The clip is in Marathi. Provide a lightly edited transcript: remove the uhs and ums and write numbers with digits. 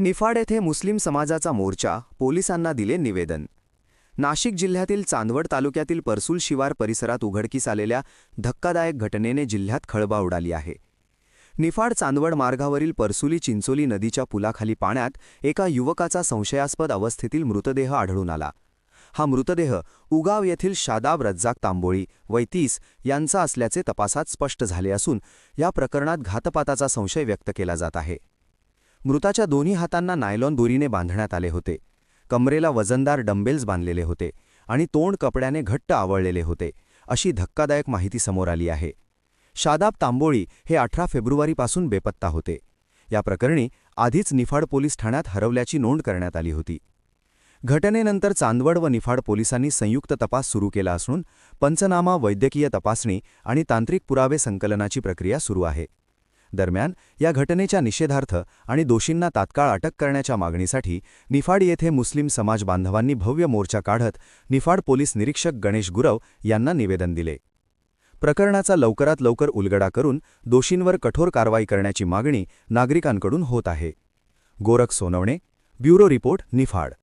निफाड येथे मुस्लिम समाजाचा मोर्चा, पोलिसांना दिले निवेदन। नाशिक जिल्ह्यातील चांदवड तालुक्यातील परसूल शिवार परिसरात उघडकीस आलेल्या धक्कादायक घटनेने जिल्ह्यात खळबळ उडाली आहे। निफाड चांदवड मार्गावरील परसुली चिंचोली नदीच्या पुलाखाली पाण्यात एका युवकाचा संशयास्पद अवस्थेतील मृतदेह आढळून आला। हा मृतदेह उगाव येथील शादाब रज्जाक तांबोळी वय 30 यांचा असल्याचे तपासात स्पष्ट झाले असून या प्रकरणात घातपाताचा संशय व्यक्त केला जात आहे। मृताच्या दोन्ही हातांना नायलॉन दोरीने बांधण्यात आले होते, कमरेला वजनदार डंबेल्स बांधलेले होते आणि तोंड कपड्याने घट्ट आवळलेले होते, अशी धक्कादायक माहिती समोर आली आहे। शादाब तांबोळी हे 18 फेब्रुवारीपासून बेपत्ता होते। या प्रकरणी आधीच निफाड पोलीस ठाण्यात हरवल्याची नोंद करण्यात आली होती। घटनेनंतर चांदवड व निफाड पोलिसांनी संयुक्त तपास सुरू केला असून पंचनामा, वैद्यकीय तपासणी आणि तांत्रिक पुरावे संकलनाची प्रक्रिया सुरू आहे। दरम्यान या घटनेच्या निषेधार्थ आणि दोषींना तात्काळ अटक करण्याच्या मागणीसाठी निफाड येथे मुस्लिम समाज बांधवांनी भव्य मोर्चा काढत निफाड पोलीस निरीक्षक गणेश गुरव यांना निवेदन दिले। प्रकरणाचा लवकरात लवकर उलगडा करून दोषींवर कठोर कारवाई करण्याची मागणी नागरिकांकडून होत आहे। Gorakh Sonawane, bureau report, Niphad.